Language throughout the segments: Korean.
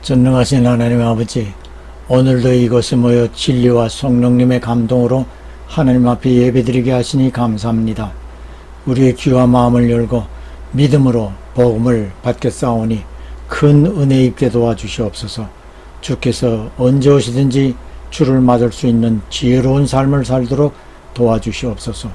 전능하신 하나님 아버지, 오늘도 이곳에 모여 진리와 성령님의 감동으로 하나님 앞에 예배드리게 하시니 감사합니다. 우리의 귀와 마음을 열고 믿음으로 복음을 받겠사오니 큰 은혜 입게 도와주시옵소서. 주께서 언제 오시든지 주를 맞을 수 있는 지혜로운 삶을 살도록 도와주시옵소서.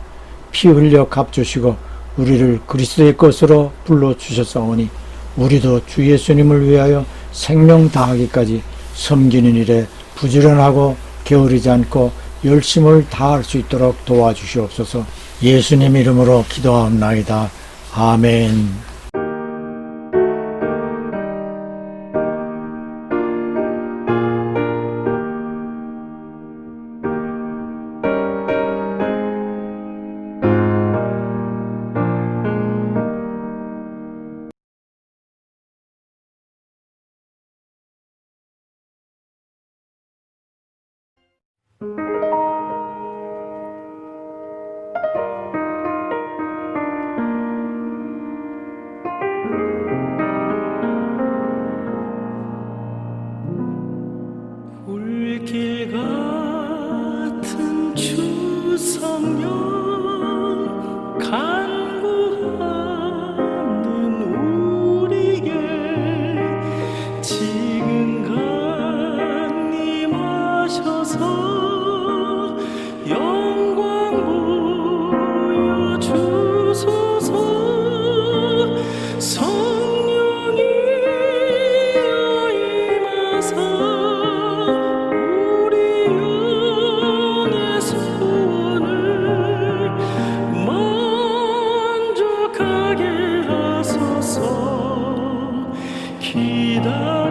피 흘려 값주시고 우리를 그리스도의 것으로 불러주셨사오니 우리도 주 예수님을 위하여 생명 다하기까지 섬기는 일에 부지런하고 게으르지 않고 열심을 다할 수 있도록 도와주시옵소서. 예수님 이름으로 기도하옵나이다. 아멘. 불길 같은 주 성령 간구하는 우리에게 지금 강림하셔서 영광 보여주소서. 성령이여 임하사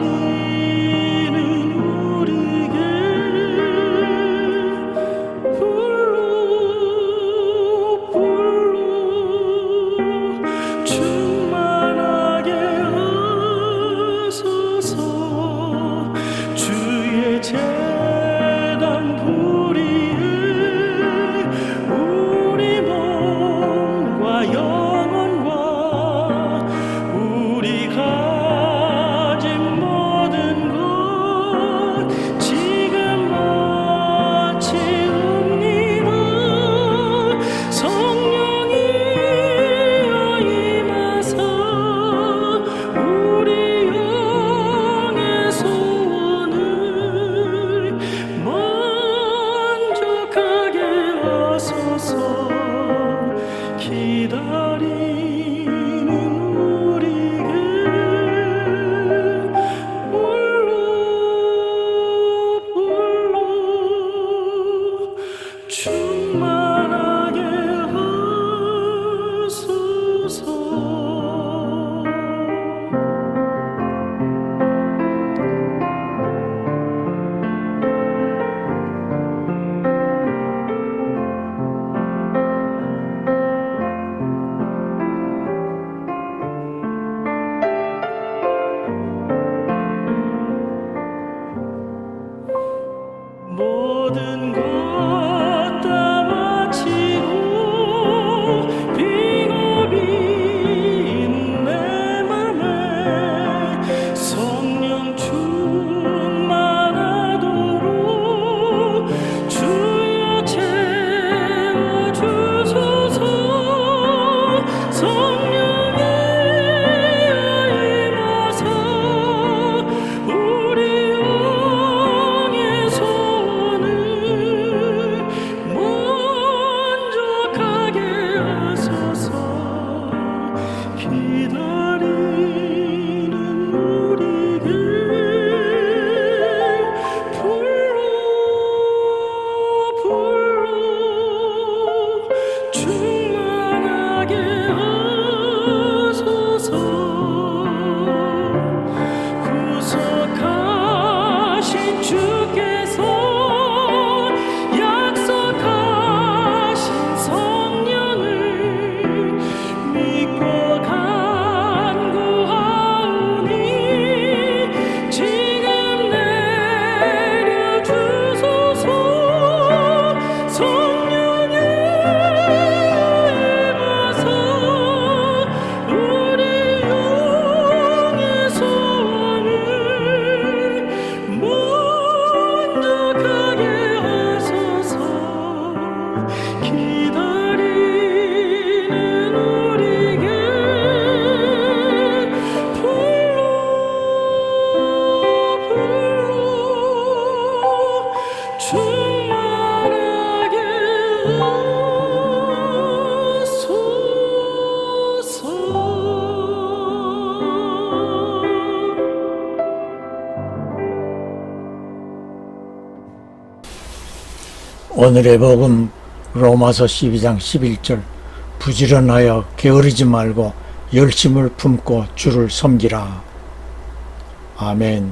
기다리는 우리에게 불로 충만하게 하소서. 주의 제단 불이에 우리 몸과 영혼과 우리가 기다리는 우리에게 불로 충만하게 하소서. 모든 것 다 오늘의 복음 로마서 12장 11절 부지런하여 게으르지 말고 열심을 품고 주를 섬기라. 아멘.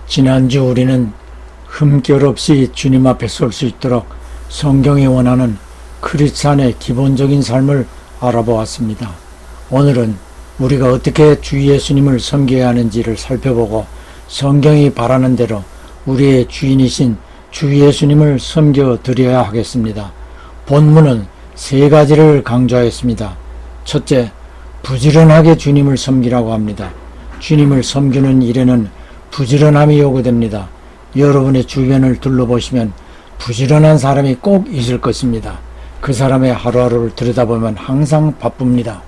지난주 우리는 흠결 없이 주님 앞에 설 수 있도록 성경이 원하는 크리스찬의 기본적인 삶을 알아보았습니다. 오늘은 우리가 어떻게 주 예수님을 섬겨야 하는지를 살펴보고 성경이 바라는 대로 우리의 주인이신 주 예수님을 섬겨 드려야 하겠습니다. 본문은 세 가지를 강조하였습니다. 첫째, 부지런하게 주님을 섬기라고 합니다. 주님을 섬기는 일에는 부지런함이 요구됩니다. 여러분의 주변을 둘러보시면 부지런한 사람이 꼭 있을 것입니다. 그 사람의 하루하루를 들여다보면 항상 바쁩니다.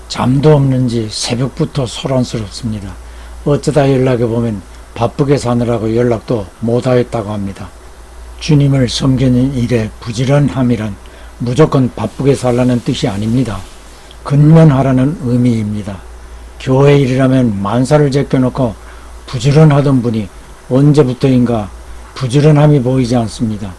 잠도 없는지 새벽부터 소란스럽습니다. 어쩌다 연락해 보면 바쁘게 사느라고 연락도 못하였다고 합니다. 주님을 섬기는 일에 부지런함이란 무조건 바쁘게 살라는 뜻이 아닙니다. 근면하라는 의미입니다. 교회 일이라면 만사를 제껴놓고 부지런하던 분이 언제부터인가 부지런함이 보이지 않습니다.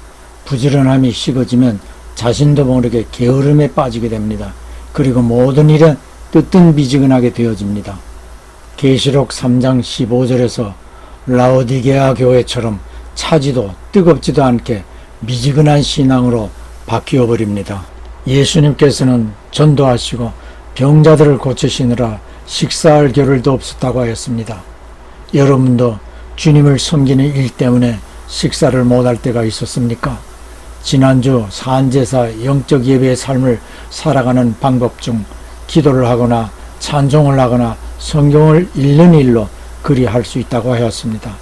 부지런함이 식어지면 자신도 모르게 게으름에 빠지게 됩니다. 그리고 모든 일에 뜨뜻미지근하게 되어집니다. 계시록 3장 15절에서 라오디게아 교회처럼 차지도 뜨겁지도 않게 미지근한 신앙으로 바뀌어 버립니다. 예수님께서는 전도하시고 병자들을 고치시느라 식사할 겨를도 없었다고 하였습니다. 여러분도 주님을 섬기는 일 때문에 식사를 못할 때가 있었습니까? 지난주 산제사 영적 예배의 삶을 살아가는 방법 중 기도를 하거나 찬송을 하거나 성경을 읽는 일로 그리할 수 있다고 하였습니다.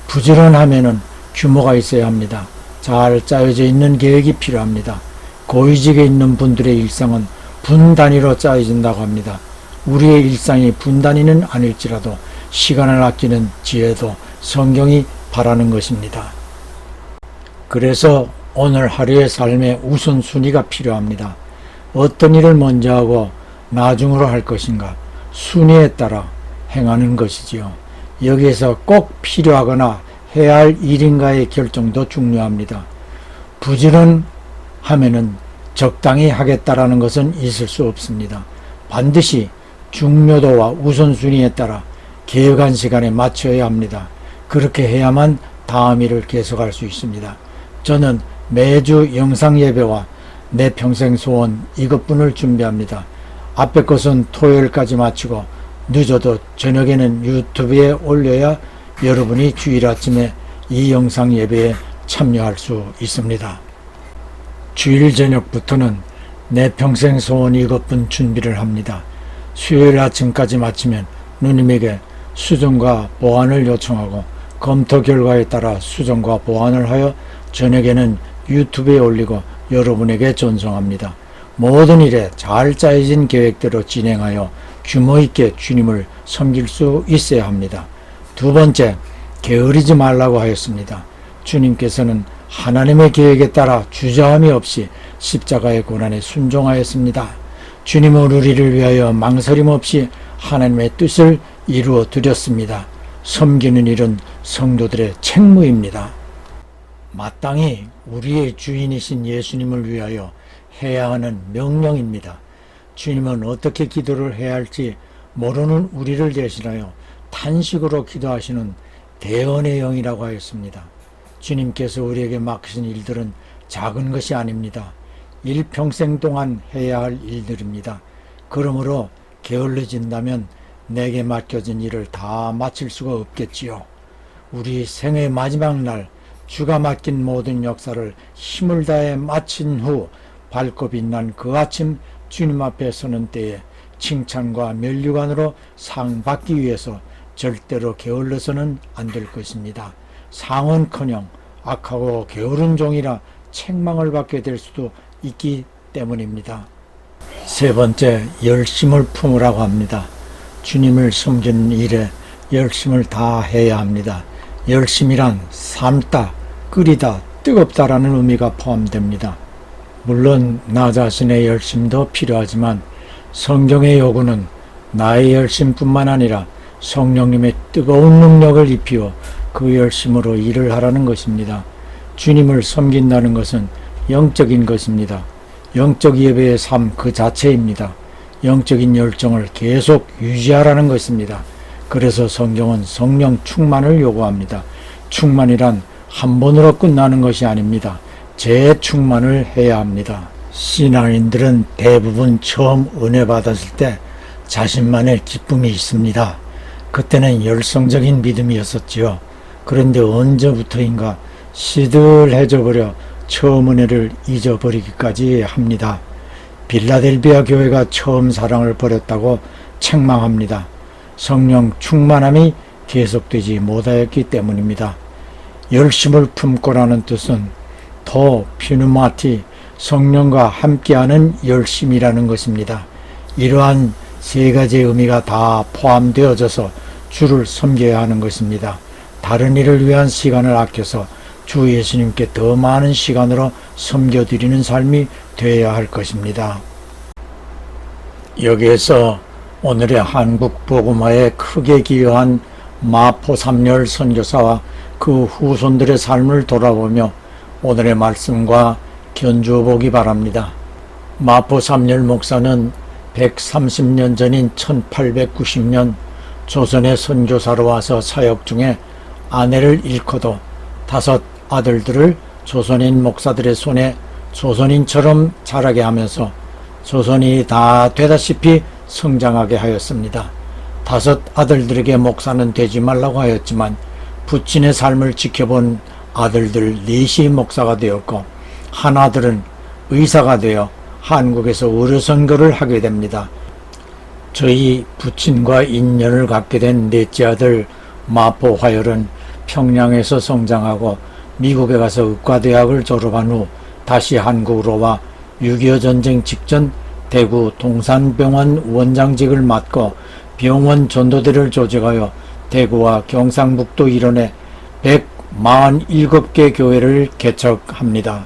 부지런하면은 규모가 있어야 합니다. 잘 짜여져 있는 계획이 필요합니다. 고위직에 있는 분들의 일상은 분 단위로 짜여진다고 합니다. 우리의 일상이 분 단위는 아닐지라도 시간을 아끼는 지혜도 성경이 바라는 것입니다. 그래서 오늘 하루의 삶에 우선순위가 필요합니다. 어떤 일을 먼저 하고 나중으로 할 것인가 순위에 따라 행하는 것이지요. 여기에서 꼭 필요하거나 해야 할 일인가의 결정도 중요합니다. 부지런하면은 적당히 하겠다라는 것은 있을 수 없습니다. 반드시 중요도와 우선순위에 따라 계획한 시간에 맞춰야 합니다. 그렇게 해야만 다음 일을 계속할 수 있습니다. 저는 매주 영상 예배와 내 평생 소원 이것뿐을 준비합니다. 앞에 것은 토요일까지 마치고 늦어도 저녁에는 유튜브에 올려야 여러분이 주일 아침에 이 영상 예배에 참여할 수 있습니다. 주일 저녁부터는 내 평생 소원 이것뿐 준비를 합니다. 수요일 아침까지 마치면 누님에게 수정과 보완을 요청하고 검토 결과에 따라 수정과 보완을 하여 저녁에는 유튜브에 올리고 여러분에게 전송합니다. 모든 일에 잘 짜여진 계획대로 진행하여 규모 있게 주님을 섬길 수 있어야 합니다. 두 번째, 게으르지 말라고 하였습니다. 주님께서는 하나님의 계획에 따라 주저함이 없이 십자가의 고난에 순종하였습니다. 주님은 우리를 위하여 망설임 없이 하나님의 뜻을 이루어 드렸습니다. 섬기는 일은 성도들의 책무입니다. 마땅히 우리의 주인이신 예수님을 위하여 해야 하는 명령입니다. 주님은 어떻게 기도를 해야 할지 모르는 우리를 대신하여 탄식으로 기도하시는 대언의 영이라고 하였습니다. 주님께서 우리에게 맡기신 일들은 작은 것이 아닙니다. 일평생 동안 해야 할 일들입니다. 그러므로 게을러진다면 내게 맡겨진 일을 다 마칠 수가 없겠지요. 우리 생의 마지막 날 주가 맡긴 모든 역사를 힘을 다해 마친 후 밝고 빛난 그 아침 주님 앞에 서는 때에 칭찬과 면류관으로 상 받기 위해서 절대로 게을러서는 안 될 것입니다. 상은커녕 악하고 게으른 종이라 책망을 받게 될 수도 있기 때문입니다. 세 번째, 열심을 품으라고 합니다. 주님을 섬기는 일에 열심을 다 해야 합니다. 열심이란 삶다, 끓이다, 뜨겁다라는 의미가 포함됩니다. 물론 나 자신의 열심도 필요하지만 성경의 요구는 나의 열심뿐만 아니라 성령님의 뜨거운 능력을 입히어 그 열심으로 일을 하라는 것입니다. 주님을 섬긴다는 것은 영적인 것입니다. 영적 예배의 삶 그 자체입니다. 영적인 열정을 계속 유지하라는 것입니다. 그래서 성경은 성령 충만을 요구합니다. 충만이란 한 번으로 끝나는 것이 아닙니다. 재충만을 해야 합니다. 신앙인들은 대부분 처음 은혜 받았을 때 자신만의 기쁨이 있습니다. 그때는 열성적인 믿음이었었지요. 그런데 언제부터인가 시들해져 버려 처음 은혜를 잊어버리기까지 합니다. 빌라델비아 교회가 처음 사랑을 버렸다고 책망합니다. 성령 충만함이 계속되지 못하였기 때문입니다. 열심을 품고라는 뜻은 더 피누마티, 성령과 함께하는 열심이라는 것입니다. 이러한 세 가지의 의미가 다 포함되어져서 주를 섬겨야 하는 것입니다. 다른 일을 위한 시간을 아껴서 주 예수님께 더 많은 시간으로 섬겨드리는 삶이 되어야 할 것입니다. 여기에서 오늘의 한국 복음화에 크게 기여한 마포 삼열 선교사와 그 후손들의 삶을 돌아보며 오늘의 말씀과 견주어 보기 바랍니다. 마포 삼열 목사는 130년 전인 1890년 조선의 선교사로 와서 사역 중에 아내를 잃고도 5 아들들을 조선인 목사들의 손에 조선인처럼 자라게 하면서 조선인이 다 되다시피 성장하게 하였습니다. 5 아들들에게 목사는 되지 말라고 하였지만 부친의 삶을 지켜본 아들들 4이 목사가 되었고 한 아들은 의사가 되어 한국에서 의료선교를 하게 됩니다. 저희 부친과 인연을 갖게 된 넷째 아들 마포 화열은 평양에서 성장하고 미국에 가서 의과대학을 졸업한 후 다시 한국으로 와 6.25 전쟁 직전 대구 동산병원 원장직을 맡고 병원 전도대를 조직하여 대구와 경상북도 일원에 147개 교회를 개척합니다.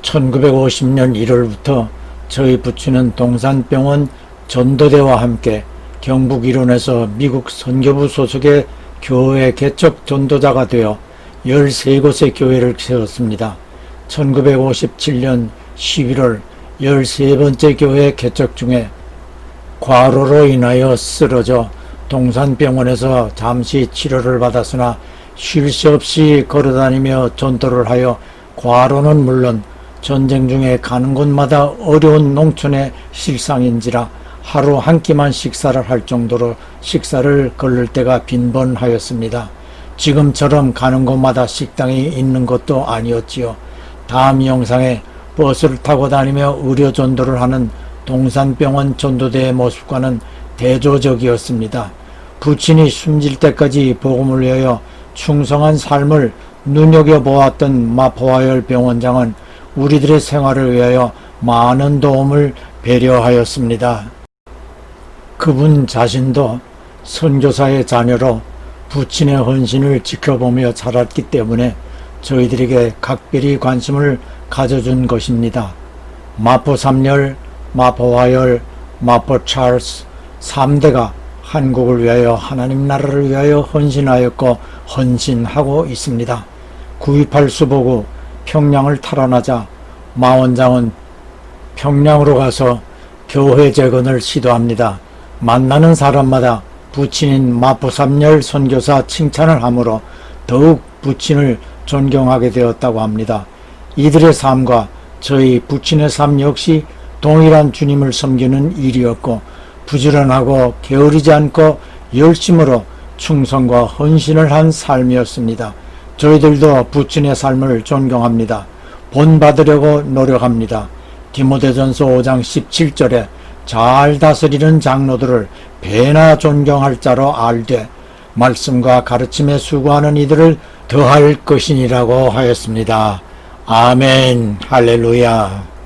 1950년 1월부터 저희 부친은 동산병원 전도대와 함께 경북 일원에서 미국 선교부 소속의 교회 개척 전도자가 되어 13곳의 교회를 세웠습니다. 1957년 11월 13번째 교회 개척 중에 과로로 인하여 쓰러져 동산병원에서 잠시 치료를 받았으나 쉴 새 없이 걸어다니며 전도를 하여 과로는 물론 전쟁 중에 가는 곳마다 어려운 농촌의 실상인지라 하루 한 끼만 식사를 할 정도로 식사를 거를 때가 빈번하였습니다. 지금처럼 가는 곳마다 식당이 있는 것도 아니었지요. 다음 영상에 버스를 타고 다니며 의료 전도를 하는 동산병원 전도대의 모습과는 대조적이었습니다. 부친이 숨질 때까지 복음을 위하여 충성한 삶을 눈여겨보았던 마포화열 병원장은 우리들의 생활을 위하여 많은 도움을 배려하였습니다. 그분 자신도 선교사의 자녀로 부친의 헌신을 지켜보며 자랐기 때문에 저희들에게 각별히 관심을 가져준 것입니다. 마포 삼열, 마포 화열, 마포 찰스 3대가 한국을 위하여 하나님 나라를 위하여 헌신하였고 헌신하고 있습니다. 9.28 수보고 평양을 탈환하자 마 원장은 평양으로 가서 교회 재건을 시도합니다. 만나는 사람마다 부친인 마포 삼열 선교사 칭찬을 하므로 더욱 부친을 존경하게 되었다고 합니다. 이들의 삶과 저희 부친의 삶 역시 동일한 주님을 섬기는 일이었고 부지런하고 게으르지 않고 열심으로 충성과 헌신을 한 삶이었습니다. 저희들도 부친의 삶을 존경합니다. 본받으려고 노력합니다. 디모데전서 5장 17절에 잘 다스리는 장로들을 배나 존경할 자로 알되 말씀과 가르침에 수고하는 이들을 더할 것이니라고 하였습니다. 아멘. 할렐루야.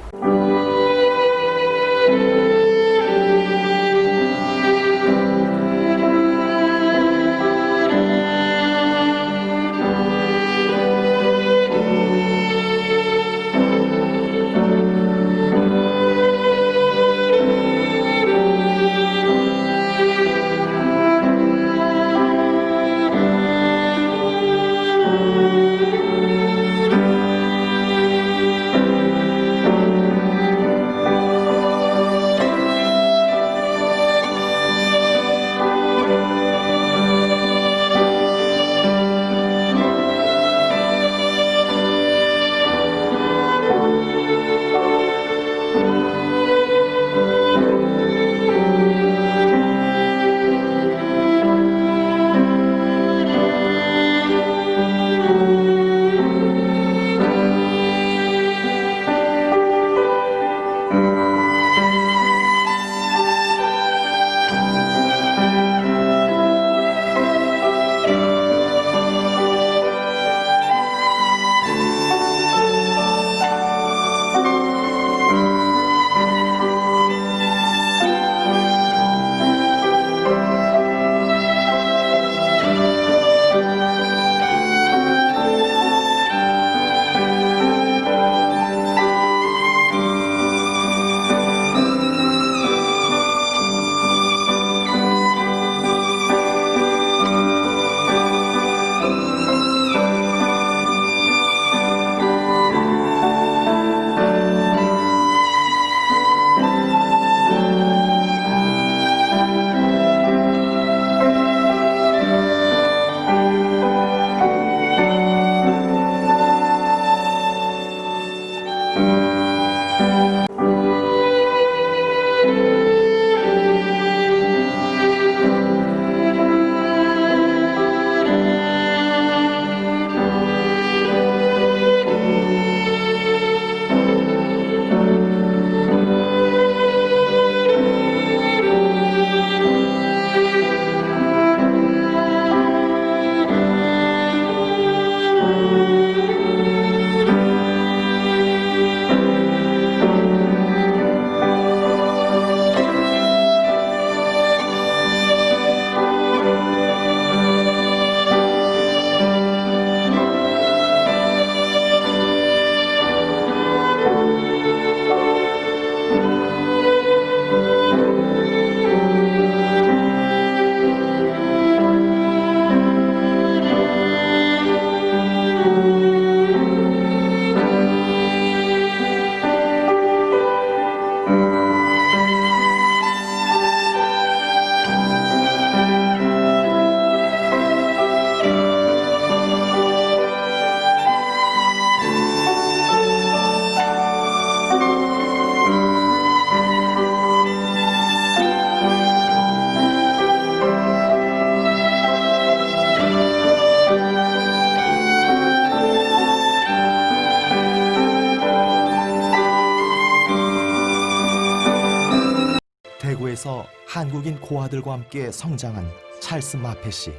한국인 고아들과 함께 성장한 찰스 마펫이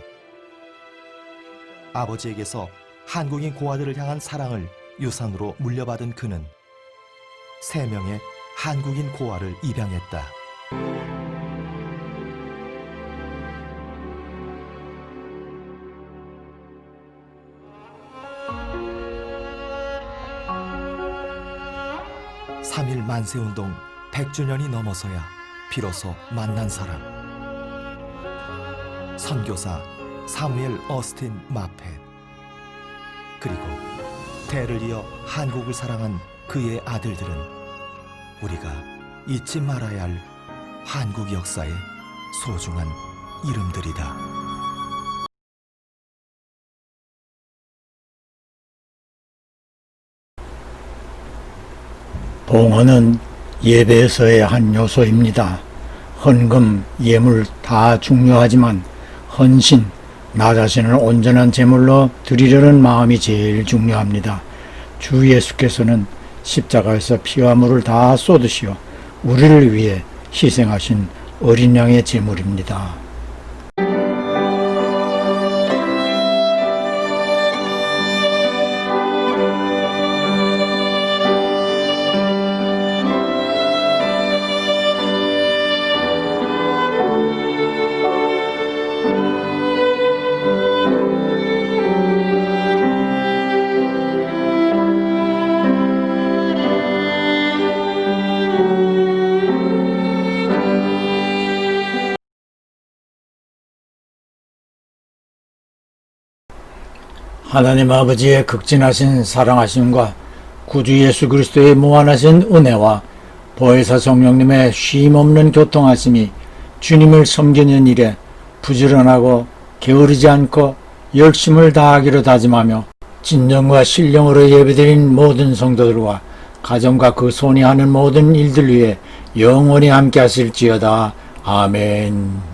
아버지에게서 한국인 고아들을 향한 사랑을 유산으로 물려받은 그는 3명의 한국인 고아를 입양했다. (3.1) 만세운동 100주년이 넘어서야 비로소 만난 사람, 선교사 사무엘 어스틴 마펫, 그리고 대를 이어 한국을 사랑한 그의 아들들은 우리가 잊지 말아야 할 한국 역사의 소중한 이름들이다. 봉헌은 예배에서의 한 요소입니다. 헌금, 예물 다 중요하지만 헌신, 나 자신을 온전한 제물로 드리려는 마음이 제일 중요합니다. 주 예수께서는 십자가에서 피와 물을 다 쏟으시어 우리를 위해 희생하신 어린 양의 제물입니다. 하나님 아버지의 극진하신 사랑하심과 구주 예수 그리스도의 무한하신 은혜와 보혜사 성령님의 쉼없는 교통하심이 주님을 섬기는 일에 부지런하고 게으르지 않고 열심을 다하기로 다짐하며 진정과 신령으로 예배드린 모든 성도들과 가정과 그 손이 하는 모든 일들 위해 영원히 함께 하실지어다. 아멘.